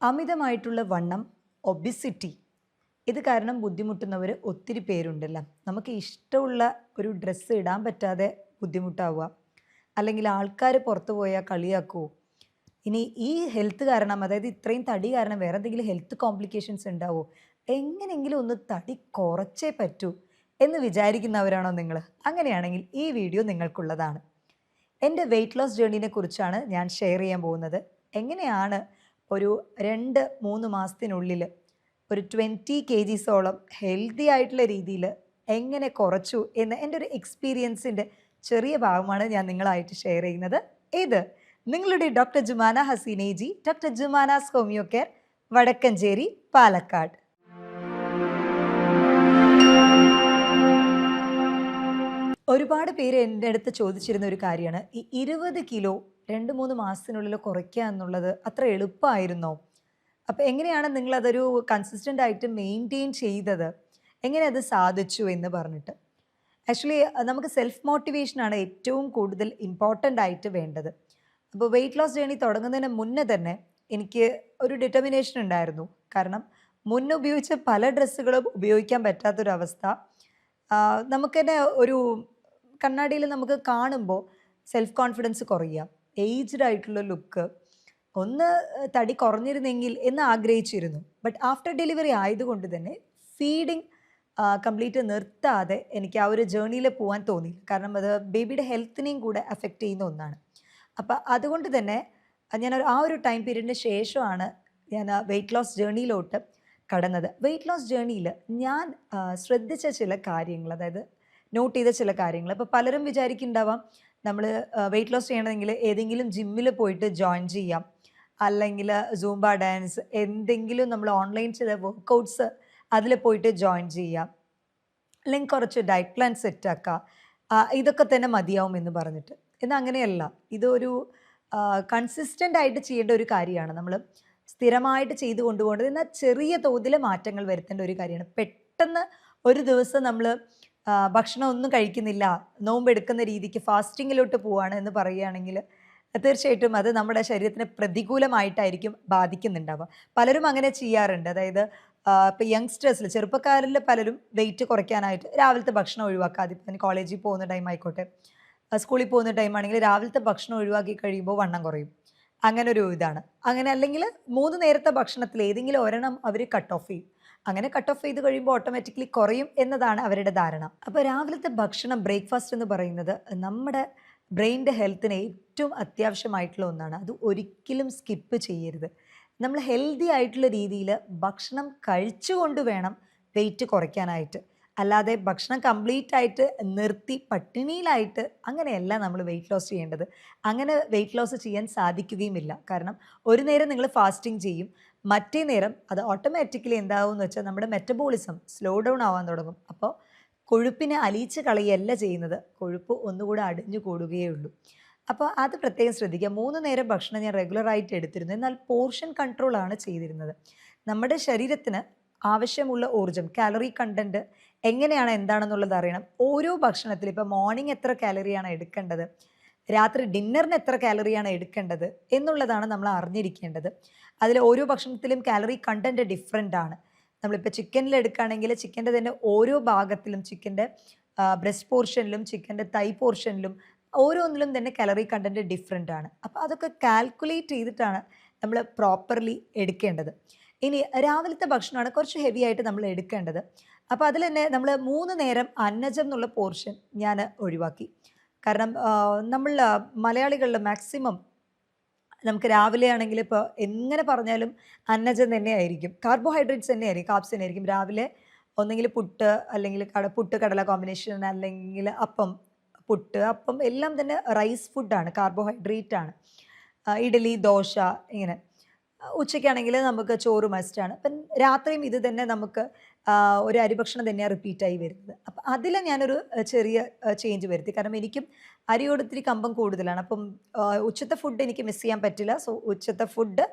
അമിതമായിട്ടുള്ള വണ്ണം, ഒബിസിറ്റി ഇത് കാരണം ബുദ്ധിമുട്ടുന്നവർ ഒത്തിരി പേരുണ്ടല്ലോ. നമുക്ക് ഇഷ്ടമുള്ള ഒരു ഡ്രസ്സ് ഇടാൻ പറ്റാതെ ബുദ്ധിമുട്ടാവുക, അല്ലെങ്കിൽ ആൾക്കാർ പുറത്തു പോയാൽ കളിയാക്കുമോ, ഇനി ഈ ഹെൽത്ത് കാരണം, അതായത് ഇത്രയും തടി കാരണം വേറെ എന്തെങ്കിലും ഹെൽത്ത് കോംപ്ലിക്കേഷൻസ് ഉണ്ടാവുമോ, എങ്ങനെയെങ്കിലും ഒന്ന് തടി കുറച്ചേ പറ്റൂ എന്ന് വിചാരിക്കുന്നവരാണോ നിങ്ങൾ? അങ്ങനെയാണെങ്കിൽ ഈ വീഡിയോ നിങ്ങൾക്കുള്ളതാണ്. എൻ്റെ വെയ്റ്റ് ലോസ് ജേർണീനെ കുറിച്ചാണ് ഞാൻ ഷെയർ ചെയ്യാൻ പോകുന്നത്. എങ്ങനെയാണ് ഒരു 2-3 മാസത്തിനുള്ളിൽ ഒരു 20 kgsോളം ഹെൽത്തി ആയിട്ടുള്ള രീതിയിൽ എങ്ങനെ കുറച്ചു എന്ന് എൻ്റെ ഒരു എക്സ്പീരിയൻസിൻ്റെ ചെറിയ ഭാഗമാണ് ഞാൻ നിങ്ങളായിട്ട് ഷെയർ ചെയ്യുന്നത്. ഇത് നിങ്ങളുടെ doctor Jumana Haseena ji, doctor Jumana's homeo care, Vadakkanchery, Palakkad. ഒരുപാട് പേര് എൻ്റെ അടുത്ത് ചോദിച്ചിരുന്ന ഒരു കാര്യമാണ്, ഈ 20 കിലോ 2-3 മാസത്തിനുള്ളിൽ കുറയ്ക്കുക എന്നുള്ളത് അത്ര എളുപ്പമായിരുന്നോ? അപ്പോൾ എങ്ങനെയാണ് നിങ്ങളതൊരു കൺസിസ്റ്റൻ്റ് ആയിട്ട് മെയിൻറ്റെയിൻ ചെയ്തത്, എങ്ങനെ അത് സാധിച്ചു എന്ന് പറഞ്ഞിട്ട്. ആക്ച്വലി നമുക്ക് സെൽഫ് മോട്ടിവേഷനാണ് ഏറ്റവും കൂടുതൽ ഇമ്പോർട്ടൻ്റ് ആയിട്ട് വേണ്ടത്. അപ്പോൾ വെയ്റ്റ് ലോസ് ജേർണി തുടങ്ങുന്നതിന് മുന്നേ തന്നെ എനിക്ക് ഒരു ഡിറ്റർമിനേഷൻ ഉണ്ടായിരുന്നു. കാരണം മുന്നേ ഉപയോഗിച്ച പല ഡ്രസ്സുകളും ഉപയോഗിക്കാൻ പറ്റാത്തൊരവസ്ഥ. നമുക്ക് തന്നെ ഒരു കണ്ണാടിയിൽ നമുക്ക് കാണുമ്പോൾ സെൽഫ് കോൺഫിഡൻസ് കുറയുക, ഏജ്ഡ് ആയിട്ടുള്ള ലുക്ക്, ഒന്ന് തടി കുറഞ്ഞിരുന്നെങ്കിൽ എന്ന് ആഗ്രഹിച്ചിരുന്നു. ബട്ട് ആഫ്റ്റർ ഡെലിവറി ആയതുകൊണ്ട് തന്നെ ഫീഡിങ് കംപ്ലീറ്റ് നിർത്താതെ എനിക്ക് ആ ഒരു ജേർണിയിൽ പോകാൻ തോന്നിയില്ല. കാരണം അത് ബേബിയുടെ ഹെൽത്തിനെയും കൂടെ അഫക്റ്റ് ചെയ്യുന്ന ഒന്നാണ്. അപ്പം അതുകൊണ്ട് തന്നെ ഞാൻ ആ ഒരു ടൈം പീരീഡിന് ശേഷമാണ് ഞാൻ വെയ്റ്റ് ലോസ് ജേർണിയിലോട്ട് കടന്നത്. വെയ്റ്റ് ലോസ് ജേർണിയിൽ ഞാൻ ശ്രദ്ധിച്ച ചില കാര്യങ്ങൾ, അതായത് നോട്ട് ചെയ്ത ചില കാര്യങ്ങൾ. ഇപ്പോൾ പലരും വിചാരിക്കുന്നുണ്ടാവാം, നമ്മൾ വെയ്റ്റ് ലോസ് ചെയ്യണമെങ്കിൽ ഏതെങ്കിലും ജിമ്മിൽ പോയിട്ട് ജോയിൻ ചെയ്യാം, അല്ലെങ്കിൽ സൂംബ ഡാൻസ്, എന്തെങ്കിലും നമ്മൾ ഓൺലൈൻ ചില വർക്കൗട്ട്സ് അതിൽ പോയിട്ട് ജോയിൻ ചെയ്യാം, അല്ലെങ്കിൽ കുറച്ച് ഡയറ്റ് പ്ലാൻ സെറ്റാക്കുക, ഇതൊക്കെ തന്നെ മതിയാവും എന്ന് പറഞ്ഞിട്ട്. എന്നാൽ അങ്ങനെയല്ല. ഇതൊരു കൺസിസ്റ്റൻ്റ് ആയിട്ട് ചെയ്യേണ്ട ഒരു കാര്യമാണ്. നമ്മൾ സ്ഥിരമായിട്ട് ചെയ്ത് കൊണ്ടുപോകേണ്ടത്. എന്നാൽ ചെറിയ തോതിൽ മാറ്റങ്ങൾ വരുത്തേണ്ട ഒരു കാര്യമാണ്. പെട്ടെന്ന് ഒരു ദിവസം നമ്മൾ ഭക്ഷണം ഒന്നും കഴിക്കുന്നില്ല, നോമ്പെടുക്കുന്ന രീതിക്ക് ഫാസ്റ്റിങ്ങിലോട്ട് പോവുകയാണ് എന്ന് പറയുകയാണെങ്കിൽ തീർച്ചയായിട്ടും അത് നമ്മുടെ ശരീരത്തിന് പ്രതികൂലമായിട്ടായിരിക്കും ബാധിക്കുന്നുണ്ടാവുക. പലരും അങ്ങനെ ചെയ്യാറുണ്ട്. അതായത് ഇപ്പോൾ യങ്സ്റ്റേഴ്സിൽ, ചെറുപ്പക്കാരിൽ പലരും വെയിറ്റ് കുറയ്ക്കാനായിട്ട് രാവിലത്തെ ഭക്ഷണം ഒഴിവാക്കാതെ, ഇപ്പം കോളേജിൽ പോകുന്ന ടൈം ആയിക്കോട്ടെ, സ്കൂളിൽ പോകുന്ന ടൈമാണെങ്കിൽ രാവിലത്തെ ഭക്ഷണം ഒഴിവാക്കി കഴിയുമ്പോൾ വണ്ണം കുറയും. അങ്ങനെ ഒരു ഇതാണ്. അങ്ങനെ അല്ലെങ്കിൽ 3 നേരത്തെ ഭക്ഷണത്തിൽ ഏതെങ്കിലും ഒരെണ്ണം അവർ കട്ട് ഓഫ് ചെയ്യും. അങ്ങനെ കട്ട് ഓഫ് ചെയ്ത് കഴിയുമ്പോൾ ഓട്ടോമാറ്റിക്കലി കുറയും എന്നതാണ് അവരുടെ ധാരണ. അപ്പോൾ രാവിലത്തെ ഭക്ഷണം, ബ്രേക്ക്ഫാസ്റ്റ് എന്ന് പറയുന്നത് നമ്മുടെ ബ്രെയിനിൻ്റെ ഹെൽത്തിന് ഏറ്റവും അത്യാവശ്യമായിട്ടുള്ള ഒന്നാണ്. അത് ഒരിക്കലും സ്കിപ്പ് ചെയ്യരുത്. നമ്മൾ ഹെൽത്തി ആയിട്ടുള്ള രീതിയിൽ ഭക്ഷണം കഴിച്ചുകൊണ്ട് വേണം വെയിറ്റ് കുറയ്ക്കാനായിട്ട്. അല്ലാതെ ഭക്ഷണം കംപ്ലീറ്റ് ആയിട്ട് നിർത്തി പട്ടിണിയിലായിട്ട് അങ്ങനെയല്ല നമ്മൾ വെയിറ്റ് ലോസ് ചെയ്യേണ്ടത്. അങ്ങനെ വെയിറ്റ് ലോസ് ചെയ്യാൻ സാധിക്കുകയുമില്ല. കാരണം ഒരു നേരം നിങ്ങൾ ഫാസ്റ്റിംഗ് ചെയ്യും, മറ്റേ നേരം അത് ഓട്ടോമാറ്റിക്കലി എന്താവും എന്ന് വെച്ചാൽ നമ്മുടെ മെറ്റബോളിസം സ്ലോ ഡൗൺ ആവാൻ തുടങ്ങും. അപ്പോൾ കൊഴുപ്പിനെ അലിയിച്ച് കളയല്ല ചെയ്യുന്നത്, കൊഴുപ്പ് ഒന്നുകൂടെ അടിഞ്ഞു കൂടുകയേ ഉള്ളൂ. അപ്പോൾ അത് പ്രത്യേകം ശ്രദ്ധിക്കുക. 3 നേരം ഭക്ഷണം ഞാൻ റെഗുലറായിട്ട് എടുത്തിരുന്നു. എന്നാൽ പോർഷൻ കൺട്രോളാണ് ചെയ്തിരുന്നത്. നമ്മുടെ ശരീരത്തിന് ആവശ്യമുള്ള ഊർജ്ജം, കാലറി കണ്ടൻറ്റ് എങ്ങനെയാണ്, എന്താണെന്നുള്ളത് അറിയണം. ഓരോ ഭക്ഷണത്തിൽ ഇപ്പോൾ മോർണിംഗ് എത്ര കാലറിയാണ് എടുക്കേണ്ടത്, രാത്രി ഡിന്നറിന് എത്ര കാലറിയാണ് എടുക്കേണ്ടത് എന്നുള്ളതാണ് നമ്മൾ അറിഞ്ഞിരിക്കേണ്ടത്. അതിൽ ഓരോ ഭക്ഷണത്തിലും കാലറി കണ്ടൻറ്റ് ഡിഫറെൻ്റ് ആണ്. നമ്മളിപ്പോൾ ചിക്കനിൽ എടുക്കുകയാണെങ്കിൽ ചിക്കൻ്റെ തന്നെ ഓരോ ഭാഗത്തിലും, ചിക്കൻ്റെ ബ്രസ്റ്റ് പോർഷനിലും ചിക്കൻ്റെ തൈ പോർഷനിലും ഓരോന്നിലും തന്നെ കാലറി കണ്ടൻറ്റ് ഡിഫറെൻ്റ് ആണ്. അപ്പോൾ അതൊക്കെ കാൽക്കുലേറ്റ് ചെയ്തിട്ടാണ് നമ്മൾ പ്രോപ്പർലി എടുക്കേണ്ടത്. ഇനി രാവിലത്തെ ഭക്ഷണമാണ് കുറച്ച് ഹെവി ആയിട്ട് നമ്മൾ എടുക്കേണ്ടത്. അപ്പോൾ അതിൽ തന്നെ നമ്മൾ 3 നേരം അന്നജം എന്നുള്ള പോർഷൻ ഞാൻ ഒഴിവാക്കി. കാരണം നമ്മൾ മലയാളികളിൽ മാക്സിമം നമുക്ക് രാവിലെ ആണെങ്കിൽ ഇപ്പോൾ എങ്ങനെ പറഞ്ഞാലും അന്നജം തന്നെയായിരിക്കും, കാർബോഹൈഡ്രേറ്റ്സ് തന്നെയായിരിക്കും, കാർബ്സ് തന്നെയായിരിക്കും. രാവിലെ ഒന്നെങ്കിൽ പുട്ട്, അല്ലെങ്കിൽ പുട്ട് കടല കോമ്പിനേഷൻ, അല്ലെങ്കിൽ അപ്പം, പുട്ട് അപ്പം എല്ലാം തന്നെ റൈസ് ഫുഡാണ്, കാർബോഹൈഡ്രേറ്റ് ആണ്. ഇഡലി, ദോശ, ഇങ്ങനെ. ഉച്ചയ്ക്കാണെങ്കിൽ നമുക്ക് ചോറ് മസ്റ്റാണ്. അപ്പം രാത്രിയും ഇത് തന്നെ നമുക്ക് ഒരു അരിഭക്ഷണം തന്നെയാണ് റിപ്പീറ്റായി വരുന്നത്. അപ്പം അതിൽ ഞാനൊരു ചെറിയ ചേഞ്ച് വരുത്തി. കാരണം എനിക്കും അരിയോട് ഇത്തിരി കമ്പം കൂടുതലാണ്. അപ്പം ഉച്ചത്തെ ഫുഡ് എനിക്ക് മിസ് ചെയ്യാൻ പറ്റില്ല. സോ ഉച്ചത്തെ ഫുഡ്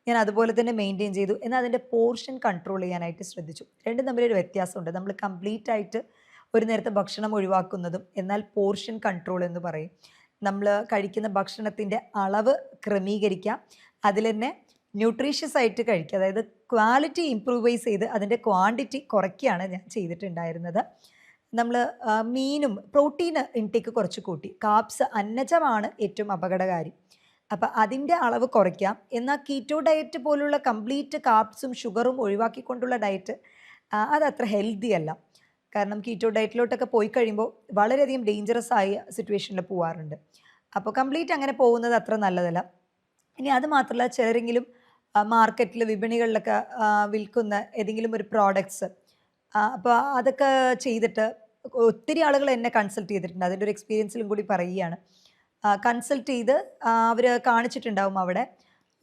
ഞാൻ അതുപോലെ തന്നെ മെയിൻറ്റെയിൻ ചെയ്തു. എന്നാൽ അതിൻ്റെ പോർഷൻ കൺട്രോൾ ചെയ്യാനായിട്ട് ശ്രദ്ധിച്ചു. രണ്ടും തമ്മിലൊരു വ്യത്യാസമുണ്ട്. നമ്മൾ കംപ്ലീറ്റ് ആയിട്ട് ഒരു നേരത്തെ ഭക്ഷണം ഒഴിവാക്കുന്നതും എന്നാൽ പോർഷൻ കൺട്രോൾ എന്ന് പറയും. നമ്മൾ കഴിക്കുന്ന ഭക്ഷണത്തിൻ്റെ അളവ് ക്രമീകരിക്കാം. അതിൽ തന്നെ ന്യൂട്രീഷ്യസ് ആയിട്ട് കഴിക്കുക. അതായത് ക്വാളിറ്റി ഇംപ്രൂവൈസ് ചെയ്ത് അതിൻ്റെ ക്വാണ്ടിറ്റി കുറയ്ക്കുകയാണ് ഞാൻ ചെയ്തിട്ടുണ്ടായിരുന്നത്. നമ്മൾ മീനും പ്രോട്ടീൻ ഇൻടേക്ക് കുറച്ച് കൂട്ടി. കാർബ്സ് അന്നജമാണ് ഏറ്റവും അപകടകാരി. അപ്പം അതിൻ്റെ അളവ് കുറയ്ക്കാം. എന്നാൽ കീറ്റോ ഡയറ്റ് പോലുള്ള കംപ്ലീറ്റ് കാർബ്സും ഷുഗറും ഒഴിവാക്കിക്കൊണ്ടുള്ള ഡയറ്റ് അതത്ര ഹെൽത്തി അല്ല. കാരണം കീറ്റോ ഡയറ്റിലോട്ടൊക്കെ പോയി കഴിയുമ്പോൾ വളരെയധികം ഡേഞ്ചറസ് ആയ സിറ്റുവേഷനിൽ പോവാറുണ്ട്. അപ്പോൾ കംപ്ലീറ്റ് അങ്ങനെ പോകുന്നത് അത്ര നല്ലതല്ല. ഇനി അത് മാത്രമല്ല, ചിലരെങ്കിലും മാർക്കറ്റിൽ വിപണികളിലൊക്കെ വിൽക്കുന്ന ഏതെങ്കിലും ഒരു പ്രോഡക്ട്സ്, അപ്പോൾ അതൊക്കെ ചെയ്തിട്ട് ഒത്തിരി ആളുകൾ എന്നെ കൺസൾട്ട് ചെയ്തിട്ടുണ്ട്. അതിൻ്റെ ഒരു എക്സ്പീരിയൻസിലും കൂടി പറയുകയാണ്. കൺസൾട്ട് ചെയ്ത് അവർ കാണിച്ചിട്ടുണ്ടാവും അവിടെ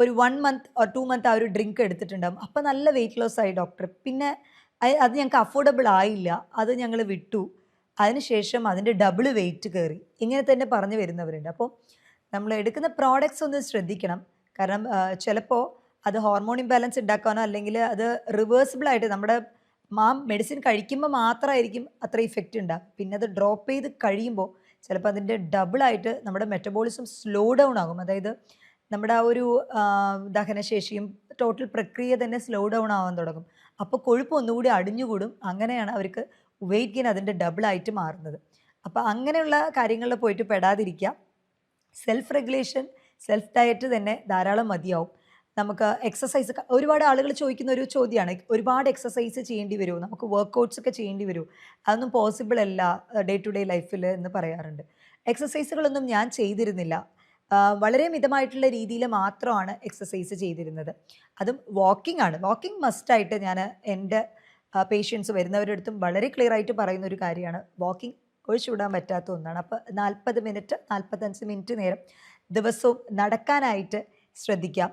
ഒരു 1 മന്ത് ഓർ 2 മന്ത് ആ ഒരു ഡ്രിങ്ക് എടുത്തിട്ടുണ്ടാകും. അപ്പോൾ നല്ല വെയിറ്റ് ലോസ് ആയി ഡോക്ടർ. പിന്നെ അത് ഞങ്ങൾക്ക് അഫോർഡബിൾ ആയില്ല, അത് ഞങ്ങൾ വിട്ടു. അതിനുശേഷം അതിൻ്റെ ഡബിൾ വെയിറ്റ് കയറി. ഇങ്ങനെ തന്നെ പറഞ്ഞു വരുന്നവരുണ്ട്. അപ്പോൾ നമ്മൾ എടുക്കുന്ന പ്രോഡക്ട്സ് ഒന്ന് ശ്രദ്ധിക്കണം. കാരണം ചിലപ്പോൾ അത് ഹോർമോൺ ഇംബാലൻസ് ഉണ്ടാക്കാനോ അല്ലെങ്കിൽ അത് റിവേഴ്സിബിളായിട്ട് നമ്മുടെ മെഡിസിൻ കഴിക്കുമ്പോൾ മാത്രമായിരിക്കും അത്ര ഇഫക്റ്റ് ഉണ്ടാകും. പിന്നെ അത് ഡ്രോപ്പ് ചെയ്ത് കഴിയുമ്പോൾ ചിലപ്പോൾ അതിൻ്റെ ഡബിളായിട്ട് നമ്മുടെ മെറ്റബോളിസം സ്ലോ ഡൗൺ ആകും. അതായത് നമ്മുടെ ആ ഒരു ദഹനശേഷിയും ടോട്ടൽ പ്രക്രിയ തന്നെ സ്ലോ ഡൗൺ ആവാൻ തുടങ്ങും. അപ്പോൾ കൊഴുപ്പ് ഒന്നുകൂടി അടിഞ്ഞുകൂടും. അങ്ങനെയാണ് അവർക്ക് വെയിറ്റ് ഗെയിൻ അതിൻ്റെ ഡബിളായിട്ട് മാറുന്നത്. അപ്പോൾ അങ്ങനെയുള്ള കാര്യങ്ങളിൽ പോയിട്ട് പെടാതിരിക്കുക. സെൽഫ് റെഗുലേഷൻ, സെൽഫ് ഡയറ്റ് തന്നെ ധാരാളം മതിയാവും. നമുക്ക് എക്സസൈസ്, ഒരുപാട് ആളുകൾ ചോദിക്കുന്ന ഒരു ചോദ്യമാണ്, ഒരുപാട് എക്സസൈസ് ചെയ്യേണ്ടി വരുമോ, നമുക്ക് വർക്കൗട്ട്സ് ഒക്കെ ചെയ്യേണ്ടി വരുമോ? അതൊന്നും പോസിബിൾ അല്ല ഡേ ടു ഡേ ലൈഫിൽ എന്ന് പറയാറുണ്ട്. എക്സസൈസുകളൊന്നും ഞാൻ ചെയ്തിരുന്നില്ല. വളരെ മിതമായിട്ടുള്ള രീതിയിൽ മാത്രമാണ് എക്സസൈസ് ചെയ്തിരുന്നത്. അതും വാക്കിംഗ് ആണ്. വാക്കിംഗ് മസ്റ്റായിട്ട് ഞാൻ എൻ്റെ പേഷ്യൻസ് വരുന്നവരുടെ അടുത്തും വളരെ ക്ലിയർ ആയിട്ട് പറയുന്ന ഒരു കാര്യമാണ്. വാക്കിംഗ് ഒഴിച്ചുവിടാൻ പറ്റാത്ത ഒന്നാണ്. അപ്പോൾ 40 മിനിറ്റ് 45 മിനിറ്റ് നേരം ദിവസവും നടക്കാനായിട്ട് ശ്രദ്ധിക്കാം.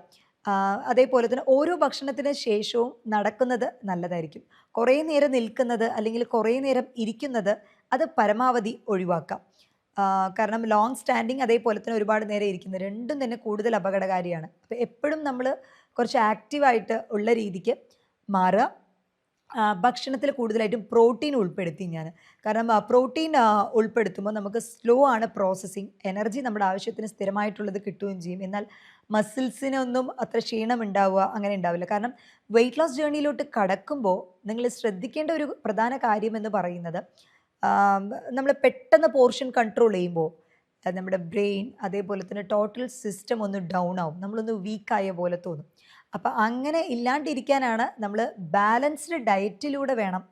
അതേപോലെ തന്നെ ഓരോ ഭക്ഷണത്തിന് ശേഷവും നടക്കുന്നത് നല്ലതായിരിക്കും. കുറേ നേരം നിൽക്കുന്നത് അല്ലെങ്കിൽ കുറേ നേരം ഇരിക്കുന്നത് അത് പരമാവധി ഒഴിവാക്കാം. കാരണം ലോങ് സ്റ്റാൻഡിങ് അതേപോലെ തന്നെ ഒരുപാട് നേരം ഇരിക്കുന്നത് രണ്ടും തന്നെ കൂടുതൽ അപകടകാരിയാണ്. അപ്പോൾ എപ്പോഴും നമ്മൾ കുറച്ച് ആക്റ്റീവായിട്ട് ഉള്ള രീതിക്ക് മാറുക. ഭക്ഷണത്തിൽ കൂടുതലായിട്ടും പ്രോട്ടീൻ ഉൾപ്പെടുത്തി ഞാൻ. കാരണം പ്രോട്ടീൻ ഉൾപ്പെടുത്തുമ്പോൾ നമുക്ക് സ്ലോ ആണ് പ്രോസസ്സിങ്. എനർജി നമ്മുടെ ആവശ്യത്തിന് സ്ഥിരമായിട്ടുള്ളത് കിട്ടുകയും ചെയ്യും. എന്നാൽ മസിൽസിനൊന്നും അത്ര ക്ഷീണം ഉണ്ടാവുക അങ്ങനെ ഉണ്ടാവില്ല. കാരണം വെയിറ്റ് ലോസ് ജേർണിയിലോട്ട് കടക്കുമ്പോൾ നിങ്ങൾ ശ്രദ്ധിക്കേണ്ട ഒരു പ്രധാന കാര്യം എന്ന് പറയുന്നത്, നമ്മൾ പെട്ടെന്ന് പോർഷൻ കൺട്രോൾ ചെയ്യുമ്പോൾ നമ്മുടെ ബ്രെയിൻ അതേപോലെ തന്നെ ടോട്ടൽ സിസ്റ്റം ഒന്ന് ഡൗൺ ആവും. നമ്മളൊന്ന് വീക്കായ പോലെ തോന്നും. അപ്പം അങ്ങനെ ഇല്ലാണ്ടിരിക്കാനാണ് നമ്മൾ ബാലൻസ്ഡ് ഡയറ്റിലൂടെ വേണം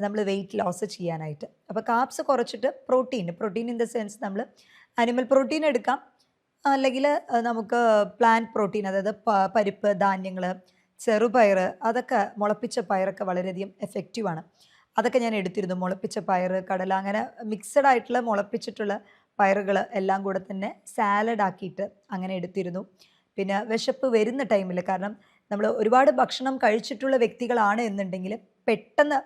നമ്മൾ വെയിറ്റ് ലോസ് ചെയ്യാനായിട്ട്. അപ്പോൾ കാർബ്സ് കുറച്ചിട്ട് പ്രോട്ടീൻ ഇൻ ദ സെൻസ് നമ്മൾ അനിമൽ പ്രോട്ടീൻ എടുക്കാം, അല്ലെങ്കിൽ നമുക്ക് പ്ലാന്റ് പ്രോട്ടീൻ, അതായത് പരിപ്പ്, ധാന്യങ്ങൾ, ചെറുപയർ, അതൊക്കെ മുളപ്പിച്ച പയറൊക്കെ വളരെയധികം എഫക്റ്റീവാണ്. അതൊക്കെ ഞാൻ എടുത്തിരുന്നു. മുളപ്പിച്ച പയർ, കടല, അങ്ങനെ മിക്സഡ് ആയിട്ടുള്ള മുളപ്പിച്ചിട്ടുള്ള പയറുകൾ എല്ലാം കൂടെ തന്നെ സാലഡ് ആക്കിയിട്ട് അങ്ങനെ എടുത്തിരുന്നു. പിന്നെ വിശപ്പ് വരുന്ന ടൈമിൽ, കാരണം നമ്മൾ ഒരുപാട് ഭക്ഷണം കഴിച്ചിട്ടുള്ള വ്യക്തികളാണ് എന്നുണ്ടെങ്കിൽ പെട്ടെന്ന്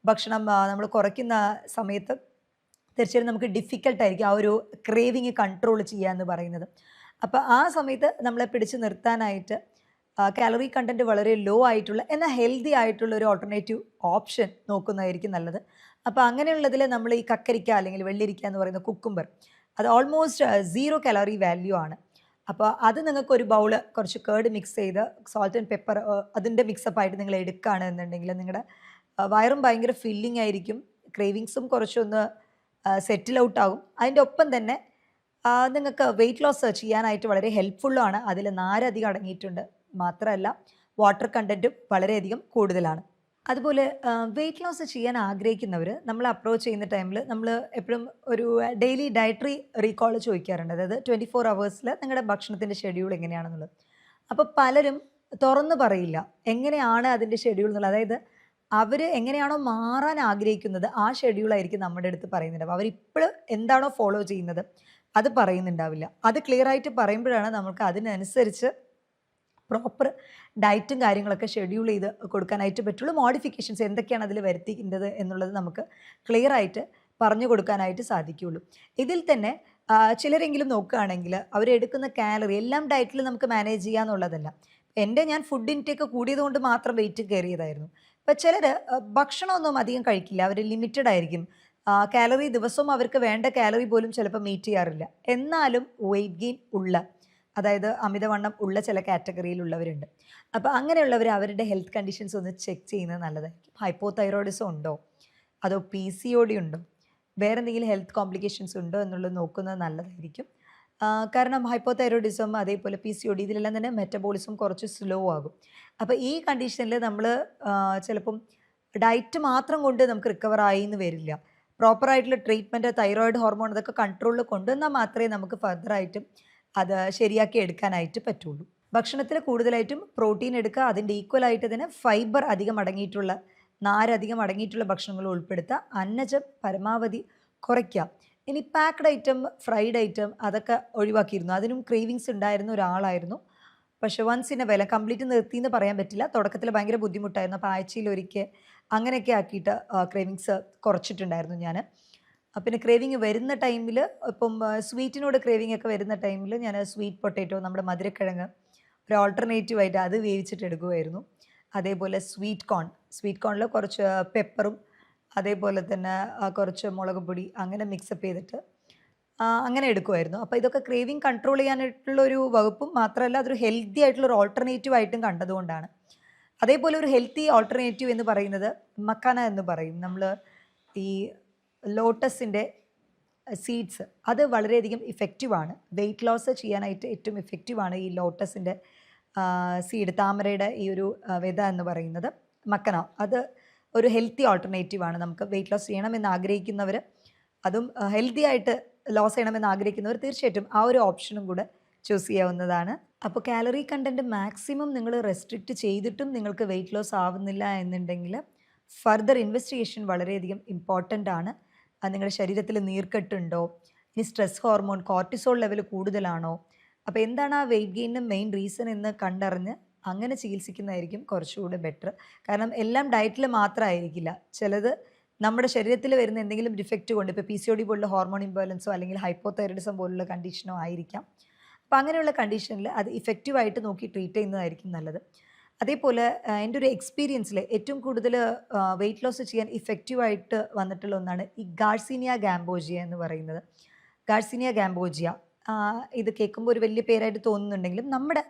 ഭക്ഷണം നമ്മൾ കുറയ്ക്കുന്ന സമയത്ത് തീർച്ചയായും നമുക്ക് ഡിഫിക്കൽട്ടായിരിക്കും ആ ഒരു ക്രേവിങ് കൺട്രോൾ ചെയ്യുക എന്ന് പറയുന്നത്. അപ്പോൾ ആ സമയത്ത് നമ്മളെ പിടിച്ച് നിർത്താനായിട്ട് കാലറി കണ്ടൻറ്റ് വളരെ ലോ ആയിട്ടുള്ള എന്നാൽ ഹെൽത്തി ആയിട്ടുള്ള ഒരു ഓൾട്ടർനേറ്റീവ് ഓപ്ഷൻ നോക്കുന്നതായിരിക്കും നല്ലത്. അപ്പോൾ അങ്ങനെയുള്ളതിൽ നമ്മൾ ഈ കക്കരിക്ക അല്ലെങ്കിൽ വെള്ളിരിക്ക എന്ന് പറയുന്ന കുക്കുംബർ, അത് ഓൾമോസ്റ്റ് 0 കലോറി വാല്യൂ ആണ്. അപ്പോൾ അത് നിങ്ങൾക്ക് ഒരു ബൗള് കുറച്ച് കേർഡ് മിക്സ് ചെയ്ത് സോൾട്ട് ആൻഡ് പെപ്പർ അതിൻ്റെ മിക്സപ്പായിട്ട് നിങ്ങൾ എടുക്കുകയാണ് എന്നുണ്ടെങ്കിൽ നിങ്ങളുടെ വയറും ഭയങ്കര ഫില്ലിംഗ് ആയിരിക്കും. ക്രേവിങ്സും കുറച്ചൊന്ന് സെറ്റിൽ ഔട്ട് ആകും. അതിൻ്റെ ഒപ്പം തന്നെ നിങ്ങൾക്ക് വെയിറ്റ് ലോസ് ചെയ്യാനായിട്ട് വളരെ ഹെൽപ്ഫുള്ളാണ്. അതിൽ നാര് അധികം അടങ്ങിയിട്ടുണ്ട്. മാത്രമല്ല വാട്ടർ കണ്ടൻറ്റും വളരെയധികം കൂടുതലാണ്. അതുപോലെ വെയിറ്റ് ലോസ് ചെയ്യാൻ ആഗ്രഹിക്കുന്നവർ നമ്മൾ അപ്രോച്ച് ചെയ്യുന്ന ടൈമിൽ നമ്മൾ എപ്പോഴും ഒരു ഡെയിലി ഡയറ്ററി റീകോൾ ചോദിക്കാറുണ്ട്. അതായത് 24 അവേഴ്സിൽ നിങ്ങളുടെ ഭക്ഷണത്തിൻ്റെ ഷെഡ്യൂൾ എങ്ങനെയാണെന്നുള്ളത്. അപ്പോൾ പലരും തുറന്ന് പറയില്ല എങ്ങനെയാണ് അതിൻ്റെ ഷെഡ്യൂൾ എന്നുള്ളത്. അതായത് അവർ എങ്ങനെയാണോ മാറാൻ ആഗ്രഹിക്കുന്നത് ആ ഷെഡ്യൂളായിരിക്കും നമ്മുടെ അടുത്ത് പറയുന്നുണ്ട്. അപ്പോൾ അവരിപ്പോഴും എന്താണോ ഫോളോ ചെയ്യുന്നത് അത് പറയുന്നുണ്ടാവില്ല. അത് ക്ലിയർ ആയിട്ട് പറയുമ്പോഴാണ് നമുക്ക് അതിനനുസരിച്ച് പ്രോപ്പർ ഡയറ്റും കാര്യങ്ങളൊക്കെ ഷെഡ്യൂൾ ചെയ്ത് കൊടുക്കാനായിട്ട് പറ്റുള്ളൂ. മോഡിഫിക്കേഷൻസ് എന്തൊക്കെയാണ് അതിൽ വരുത്തിക്കേണ്ടത് എന്നുള്ളത് നമുക്ക് ക്ലിയർ ആയിട്ട് പറഞ്ഞു കൊടുക്കാനായിട്ട് സാധിക്കുകയുള്ളൂ. ഇതിൽ തന്നെ ചിലരെങ്കിലും നോക്കുകയാണെങ്കിൽ അവരെടുക്കുന്ന കാലറി എല്ലാം ഡയറ്റിൽ നമുക്ക് മാനേജ് ചെയ്യാന്നുള്ളതല്ല. ഞാൻ ഫുഡ് ഇൻടേക്ക് കൂടിയത് കൊണ്ട് മാത്രം വെയിറ്റ് കയറിയതായിരുന്നു. ഇപ്പോൾ ചിലർ ഭക്ഷണമൊന്നും അധികം കഴിക്കില്ല, അവർ ലിമിറ്റഡ് ആയിരിക്കും. കാലറി ദിവസവും അവർക്ക് വേണ്ട കാലറി പോലും ചിലപ്പോൾ മീറ്റ് ചെയ്യാറില്ല. എന്നാലും വെയിറ്റ് ഗെയിൻ ഉള്ള അതായത് അമിതവണ്ണം ഉള്ള ചില കാറ്റഗറിയിലുള്ളവരുണ്ട്. അപ്പോൾ അങ്ങനെയുള്ളവർ അവരുടെ ഹെൽത്ത് കണ്ടീഷൻസ് ഒന്ന് ചെക്ക് ചെയ്യുന്നത് നല്ലതായിരിക്കും. ഹൈപ്പോതൈറോയിഡിസം ഉണ്ടോ? അതോ PCOD ഉണ്ടോ? വേറെ എന്തെങ്കിലും ഹെൽത്ത് കോംപ്ലിക്കേഷൻസ് ഉണ്ടോ എന്നുള്ളത് നോക്കുന്നത് നല്ലതായിരിക്കും. കാരണം ഹൈപ്പോതൈറോയിഡിസം അതേപോലെ PCOD ഇതിലെല്ലാം തന്നെ മെറ്റബോളിസം കുറച്ച് സ്ലോ ആകും. അപ്പോൾ ഈ കണ്ടീഷനിൽ നമ്മൾ ചിലപ്പം ഡയറ്റ് മാത്രം കൊണ്ട് നമുക്ക് റിക്കവർ ആയി എന്ന് വരില്ല. പ്രോപ്പർ ആയിട്ടുള്ള ട്രീറ്റ്മെൻറ്റ്, തൈറോയിഡ് ഹോർമോൺ ഇതൊക്കെ കൺട്രോളിൽ കൊണ്ടുവന്നാൽ മാത്രമേ നമുക്ക് ഫർദറായിട്ടും അത് ശരിയാക്കി എടുക്കാനായിട്ട് പറ്റുള്ളൂ. ഭക്ഷണത്തിൽ കൂടുതലായിട്ടും പ്രോട്ടീൻ എടുക്കുക, അതിൻ്റെ ഈക്വലായിട്ട് തന്നെ ഫൈബർ അധികം അടങ്ങിയിട്ടുള്ള, നാരധികം അടങ്ങിയിട്ടുള്ള ഭക്ഷണങ്ങൾ ഉൾപ്പെടുത്തുക, അന്നജം പരമാവധി കുറയ്ക്കുക. ഇനി പാക്ഡ് ഐറ്റം, ഫ്രൈഡ് ഐറ്റം അതൊക്കെ ഒഴിവാക്കിയിരുന്നു. അതിനും ക്രേവിങ്സ് ഉണ്ടായിരുന്ന ഒരാളായിരുന്നു. പക്ഷെ once in a while complete നിർത്തി എന്ന് പറയാൻ പറ്റില്ല. തുടക്കത്തിൽ ഭയങ്കര ബുദ്ധിമുട്ടായിരുന്നു. അപ്പോൾ ആഴ്ചയിൽ ഒരിക്കൽ അങ്ങനെയൊക്കെ ആക്കിയിട്ട് ക്രേവിങ്സ് കുറച്ചിട്ടുണ്ടായിരുന്നു ഞാൻ. പിന്നെ ക്രേവിങ് വരുന്ന ടൈമിൽ ഇപ്പം സ്വീറ്റിനോട് ക്രേവിങ് ഒക്കെ വരുന്ന ടൈമിൽ ഞാൻ സ്വീറ്റ് പൊട്ടാറ്റോ, നമ്മുടെ മധുരക്കിഴങ്ങ് ഒരു ഓൾട്ടർനേറ്റീവായിട്ട് അത് വേവിച്ചിട്ട് എടുക്കുമായിരുന്നു. അതേപോലെ സ്വീറ്റ് കോണിൽ കുറച്ച് പെപ്പറും അതേപോലെ തന്നെ കുറച്ച് മുളക് പൊടി അങ്ങനെ മിക്സപ്പ് ചെയ്തിട്ട് അങ്ങനെ എടുക്കുമായിരുന്നു. അപ്പോൾ ഇതൊക്കെ ക്രേവിങ് കൺട്രോൾ ചെയ്യാനായിട്ടുള്ളൊരു വകുപ്പും മാത്രമല്ല അതൊരു ഹെൽത്തി ആയിട്ടുള്ളൊരു ഓൾട്ടർനേറ്റീവ് ആയിട്ടും കണ്ടതുകൊണ്ടാണ്. അതേപോലെ ഒരു ഹെൽത്തി ഓൾട്ടർനേറ്റീവ് എന്ന് പറയുന്നത് മക്കാന എന്ന് പറയും. നമ്മൾ ഈ ലോട്ടസിൻ്റെ സീഡ്സ് അത് വളരെയധികം ഇഫക്റ്റീവാണ്. വെയിറ്റ് ലോസ് ചെയ്യാനായിട്ട് ഏറ്റവും ഇഫക്റ്റീവാണ് ഈ ലോട്ടസിൻ്റെ സീഡ്, താമരയുടെ ഈ ഒരു വിത എന്ന് പറയുന്നത്. മക്കന അത് ഒരു ഹെൽത്തി ഓൾട്ടർനേറ്റീവാണ്. നമുക്ക് വെയിറ്റ് ലോസ് ചെയ്യണമെന്ന് ആഗ്രഹിക്കുന്നവർ, അതും ഹെൽത്തി ആയിട്ട് ലോസ് ചെയ്യണമെന്ന് ആഗ്രഹിക്കുന്നവർ തീർച്ചയായിട്ടും ആ ഒരു ഓപ്ഷനും കൂടെ ചൂസ് ചെയ്യാവുന്നതാണ്. അപ്പോൾ കാലറി കണ്ടൻറ്റ് മാക്സിമം നിങ്ങൾ റെസ്ട്രിക്റ്റ് ചെയ്തിട്ടും നിങ്ങൾക്ക് വെയിറ്റ് ലോസ് ആവുന്നില്ല എന്നുണ്ടെങ്കിൽ ഫർദർ ഇൻവെസ്റ്റിഗേഷൻ വളരെയധികം ഇമ്പോർട്ടൻ്റ് ആണ്. നിങ്ങളുടെ ശരീരത്തിൽ നീർക്കെട്ടുണ്ടോ, ഇനി സ്ട്രെസ് ഹോർമോൺ കോർട്ടിസോൾ ലെവൽ കൂടുതലാണോ, അപ്പോൾ എന്താണ് ആ വെയിറ്റ് ഗെയിനിന് മെയിൻ റീസൺ എന്ന് കണ്ടറിഞ്ഞ് അങ്ങനെ ചികിത്സിക്കുന്നതായിരിക്കും കുറച്ചുകൂടി ബെറ്റർ. കാരണം എല്ലാം ഡയറ്റിൽ മാത്രമായിരിക്കില്ല, ചിലത് നമ്മുടെ ശരീരത്തിൽ വരുന്ന എന്തെങ്കിലും ഡിഫക്റ്റ് കൊണ്ട്, ഇപ്പോൾ PCOD പോലുള്ള ഹോർമോൺ ഇംബാലൻസോ അല്ലെങ്കിൽ ഹൈപ്പോതൈറോയിഡിസം പോലുള്ള കണ്ടീഷനോ ആയിരിക്കാം. അപ്പോൾ അങ്ങനെയുള്ള കണ്ടീഷനിൽ അത് ഇഫക്റ്റീവായിട്ട് നോക്കി ട്രീറ്റ് ചെയ്യുന്നതായിരിക്കും നല്ലത്. അതേപോലെ എൻ്റെ ഒരു എക്സ്പീരിയൻസിൽ ഏറ്റവും കൂടുതൽ വെയിറ്റ് ലോസ് ചെയ്യാൻ ഇഫക്റ്റീവായിട്ട് വന്നിട്ടുള്ള ഒന്നാണ് ഈ ഗാർസീനിയ ഗാംബോജിയ എന്ന് പറയുന്നത്. ഗാർസീനിയ ഗാംബോജിയ ഇത് കേൾക്കുമ്പോൾ ഒരു വലിയ പേരായിട്ട് തോന്നുന്നുണ്ടെങ്കിലും നമ്മുടെ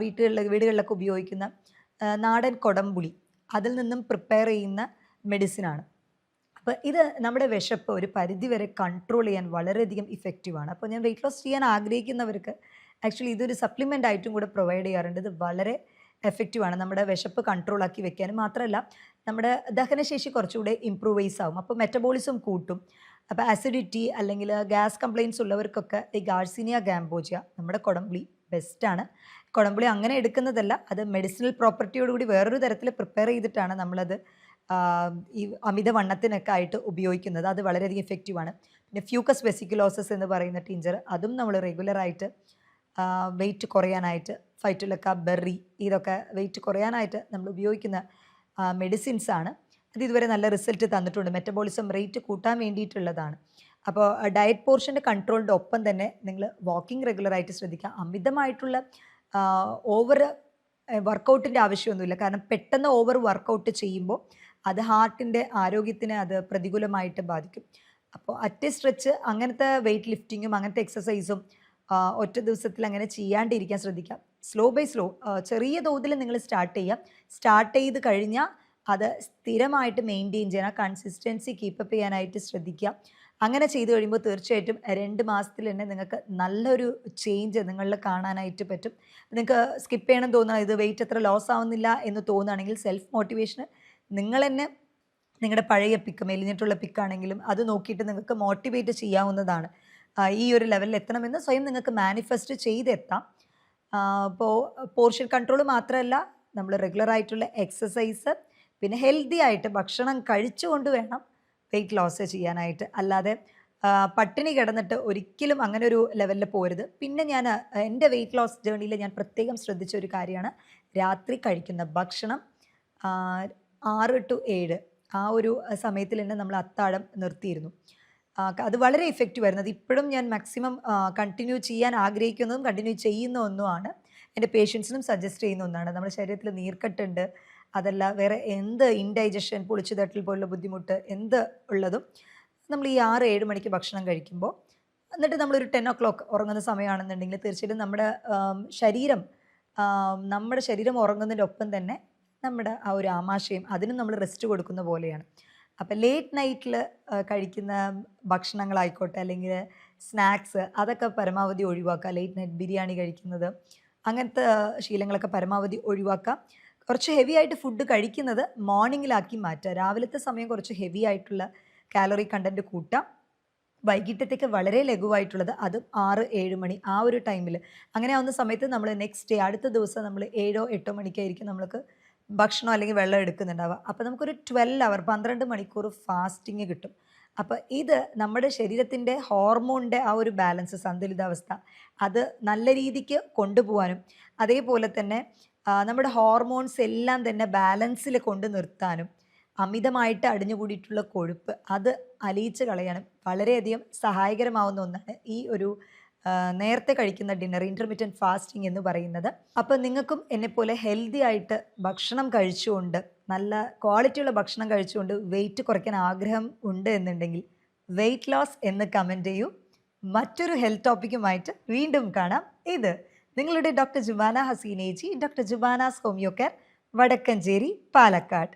വീടുകളിലൊക്കെ ഉപയോഗിക്കുന്ന നാടൻ കൊടംപുളി, അതിൽ നിന്നും പ്രിപ്പയർ ചെയ്യുന്ന മെഡിസിനാണ്. അപ്പോൾ ഇത് നമ്മുടെ വിശപ്പ് ഒരു പരിധിവരെ കൺട്രോൾ ചെയ്യാൻ വളരെയധികം ഇഫക്റ്റീവാണ്. അപ്പോൾ ഞാൻ വെയിറ്റ് ലോസ് ചെയ്യാൻ ആഗ്രഹിക്കുന്നവർക്ക് ആക്ച്വലി ഇതൊരു സപ്ലിമെൻ്റ് ആയിട്ടും കൂടെ പ്രൊവൈഡ് ചെയ്യാറുണ്ട്. ഇത് വളരെ എഫക്റ്റീവാണ് നമ്മുടെ വിശപ്പ് കൺട്രോൾ ആക്കി വെക്കാനും. മാത്രമല്ല നമ്മുടെ ദഹനശേഷി കുറച്ചുകൂടെ ഇമ്പ്രൂവൈസ് ആവും. അപ്പോൾ മെറ്റബോളിസം കൂട്ടും. അപ്പോൾ ആസിഡിറ്റി അല്ലെങ്കിൽ ഗ്യാസ് കംപ്ലയിൻസ് ഉള്ളവർക്കൊക്കെ ഈ ഗാർസീനിയ ഗാംബോജിയ, നമ്മുടെ കൊടംപുളി ബെസ്റ്റാണ്. കൊടംപുളി അങ്ങനെ എടുക്കുന്നതല്ല, അത് മെഡിസിനൽ പ്രോപ്പർട്ടിയോടുകൂടി വേറൊരു തരത്തിൽ പ്രിപ്പയർ ചെയ്തിട്ടാണ് നമ്മളത് ഈ അമിതവണ്ണത്തിനൊക്കെ ആയിട്ട് ഉപയോഗിക്കുന്നത്. അത് വളരെയധികം ഇഫക്റ്റീവാണ്. പിന്നെ ഫ്യൂക്കസ് വെസിക്കുലോസസ് എന്ന് പറയുന്ന ടിഞ്ചർ, അതും നമ്മൾ റെഗുലറായിട്ട് വെയിറ്റ് കുറയാനായിട്ട്, ഫൈറ്റുലക്ക, ബെറി, ഇതൊക്കെ വെയിറ്റ് കുറയാനായിട്ട് നമ്മൾ ഉപയോഗിക്കുന്ന മെഡിസിൻസാണ്. അത് ഇതുവരെ നല്ല റിസൾട്ട് തന്നിട്ടുണ്ട്. മെറ്റബോളിസം റേറ്റ് കൂട്ടാൻ വേണ്ടിയിട്ടുള്ളതാണ്. അപ്പോൾ ഡയറ്റ് പോർഷൻ്റെ കൺട്രോളിൻ്റെ ഒപ്പം തന്നെ നിങ്ങൾ വാക്കിംഗ് റെഗുലറായിട്ട് ശ്രദ്ധിക്കുക. അമിതമായിട്ടുള്ള ഓവർ വർക്കൗട്ടിൻ്റെ ആവശ്യമൊന്നുമില്ല. കാരണം പെട്ടെന്ന് ഓവർ വർക്കൗട്ട് ചെയ്യുമ്പോൾ അത് ഹാർട്ടിൻ്റെ ആരോഗ്യത്തിനെ അത് പ്രതികൂലമായിട്ട് ബാധിക്കും. അപ്പോൾ അറ്റ് സ്ട്രെച്ച് അങ്ങനത്തെ വെയിറ്റ് ലിഫ്റ്റിങ്ങും അങ്ങനത്തെ എക്സസൈസും ഒറ്റ ദിവസത്തിൽ അങ്ങനെ ചെയ്യാണ്ടിരിക്കാൻ ശ്രദ്ധിക്കുക. സ്ലോ ബൈ സ്ലോ ചെറിയ തോതിൽ നിങ്ങൾ സ്റ്റാർട്ട് ചെയ്ത് കഴിഞ്ഞാൽ അത് സ്ഥിരമായിട്ട് മെയിൻറ്റെയിൻ ചെയ്യാൻ, കൺസിസ്റ്റൻസി കീപ്പപ്പ് ചെയ്യാനായിട്ട് ശ്രദ്ധിക്കുക. അങ്ങനെ ചെയ്ത് കഴിയുമ്പോൾ തീർച്ചയായിട്ടും 2 മാസത്തിൽ തന്നെ നിങ്ങൾക്ക് നല്ലൊരു ചേഞ്ച് നിങ്ങളിൽ കാണാനായിട്ട് പറ്റും. നിങ്ങൾക്ക് സ്കിപ്പ് ചെയ്യണം തോന്നുക, ഇത് വെയിറ്റ് അത്ര ലോസ് ആവുന്നില്ല എന്ന് തോന്നുകയാണെങ്കിൽ സെൽഫ് മോട്ടിവേഷന് നിങ്ങൾ തന്നെ നിങ്ങളുടെ പഴയ പിക്ക്, മെലിഞ്ഞിട്ടുള്ള പിക്കാണെങ്കിലും അത് നോക്കിയിട്ട് നിങ്ങൾക്ക് മോട്ടിവേറ്റ് ചെയ്യാവുന്നതാണ്. ഈ ഒരു ലെവലിൽ എത്തണമെന്ന് സ്വയം നിങ്ങൾക്ക് മാനിഫെസ്റ്റ് ചെയ്തെത്താം. അപ്പോൾ പോർഷൻ കൺട്രോൾ മാത്രമല്ല, നമ്മൾ റെഗുലറായിട്ടുള്ള എക്സസൈസ്, പിന്നെ ഹെൽത്തി ആയിട്ട് ഭക്ഷണം കഴിച്ചുകൊണ്ട് വേണം വെയിറ്റ് ലോസ് ചെയ്യാനായിട്ട്. അല്ലാതെ പട്ടിണി കിടന്നിട്ട് ഒരിക്കലും അങ്ങനെ ഒരു ലെവലിൽ പോരുത്. പിന്നെ ഞാൻ എൻ്റെ വെയിറ്റ് ലോസ് ജേർണിയിൽ ഞാൻ പ്രത്യേകം ശ്രദ്ധിച്ച ഒരു കാര്യമാണ് രാത്രി കഴിക്കുന്ന ഭക്ഷണം. 6 to 7 ആ ഒരു സമയത്തിൽ തന്നെ നമ്മൾ അത്താഴം നിർത്തിയിരുന്നു. അത് വളരെ ഇഫക്റ്റീവ് ആയിരുന്നു. അത് ഇപ്പോഴും ഞാൻ മാക്സിമം കണ്ടിന്യൂ ചെയ്യാൻ ആഗ്രഹിക്കുന്നതും കണ്ടിന്യൂ ചെയ്യുന്ന ഒന്നുമാണ്. എൻ്റെ പേഷ്യൻസിനും സജസ്റ്റ് ചെയ്യുന്ന ഒന്നാണ്. നമ്മുടെ ശരീരത്തിൽ നീർക്കെട്ടുണ്ട്, അതല്ല വേറെ എന്ത് ഇൻഡൈജഷൻ, പൊളിച്ചു തട്ടൽ പോലുള്ള ബുദ്ധിമുട്ട് എന്ത് ഉള്ളതും നമ്മൾ ഈ 6-7 മണിക്ക് ഭക്ഷണം കഴിക്കുമ്പോൾ എന്നിട്ട് നമ്മളൊരു 10 o'clock ഉറങ്ങുന്ന സമയമാണെന്നുണ്ടെങ്കിൽ തീർച്ചയായിട്ടും നമ്മുടെ ശരീരം ഉറങ്ങുന്നതിൻ്റെ ഒപ്പം തന്നെ നമ്മുടെ ആ ഒരു ആമാശയം അതിനും നമ്മൾ റെസ്റ്റ് കൊടുക്കുന്ന പോലെയാണ്. അപ്പം ലേറ്റ് നൈറ്റിൽ കഴിക്കുന്ന ഭക്ഷണങ്ങളായിക്കോട്ടെ അല്ലെങ്കിൽ സ്നാക്സ് അതൊക്കെ പരമാവധി ഒഴിവാക്കുക. ലേറ്റ് നൈറ്റ് ബിരിയാണി കഴിക്കുന്നത് അങ്ങനത്തെ ശീലങ്ങളൊക്കെ പരമാവധി ഒഴിവാക്കുക. കുറച്ച് ഹെവി ആയിട്ട് ഫുഡ് കഴിക്കുന്നത് മോർണിംഗിലാക്കി മാറ്റുക. രാവിലത്തെ സമയം കുറച്ച് ഹെവി ആയിട്ടുള്ള കാലറി കണ്ടൻറ്റ് കൂട്ടുക. വൈകിട്ടത്തേക്ക് വളരെ ലഘുവായിട്ടുള്ളത് അതും 6-7 മണി ആ ഒരു ടൈമിൽ അങ്ങനെ ആവുന്ന സമയത്ത് നമ്മൾ നെക്സ്റ്റ് ഡേ അടുത്ത ദിവസം നമ്മൾ 7-8 മണിക്കായിരിക്കും നമ്മൾക്ക് ഭക്ഷണം അല്ലെങ്കിൽ വെള്ളം എടുക്കുന്നുണ്ടാവുക. അപ്പോൾ നമുക്കൊരു 12 അവർ 12 മണിക്കൂർ ഫാസ്റ്റിംഗ് കിട്ടും. അപ്പോൾ ഇത് നമ്മുടെ ശരീരത്തിൻ്റെ ഹോർമോണിൻ്റെ ആ ഒരു ബാലൻസ് സന്തുലിതാവസ്ഥ അത് നല്ല രീതിക്ക് കൊണ്ടുപോകാനും അതേപോലെ തന്നെ നമ്മുടെ ഹോർമോൺസ് എല്ലാം തന്നെ ബാലൻസിൽ കൊണ്ട് നിർത്താനും അമിതമായിട്ട് അടിഞ്ഞുകൂടിയിട്ടുള്ള കൊഴുപ്പ് അത് അലിയിച്ച് കളയാനും വളരെയധികം സഹായകരമാവുന്ന ഒന്നാണ് ഈ ഒരു നേരത്തെ കഴിക്കുന്ന ഡിന്നർ ഇൻ്റർമീഡിയറ്റ് ഫാസ്റ്റിംഗ് എന്ന് പറയുന്നത്. അപ്പോൾ നിങ്ങൾക്കും എന്നെപ്പോലെ ഹെൽത്തി ആയിട്ട് ഭക്ഷണം കഴിച്ചുകൊണ്ട് നല്ല ക്വാളിറ്റിയുള്ള ഭക്ഷണം കഴിച്ചുകൊണ്ട് വെയിറ്റ് കുറയ്ക്കാൻ ആഗ്രഹം ഉണ്ട് എന്നുണ്ടെങ്കിൽ വെയിറ്റ് ലോസ് എന്ന് കമൻറ്റ് ചെയ്യൂ. മറ്റൊരു ഹെൽത്ത് ടോപ്പിക്കുമായിട്ട് വീണ്ടും കാണാം. ഇത് നിങ്ങളുടെ doctor Jubana Haseena ji, doctor Jubana's homeo care, Vadakkanchery, Palakkad.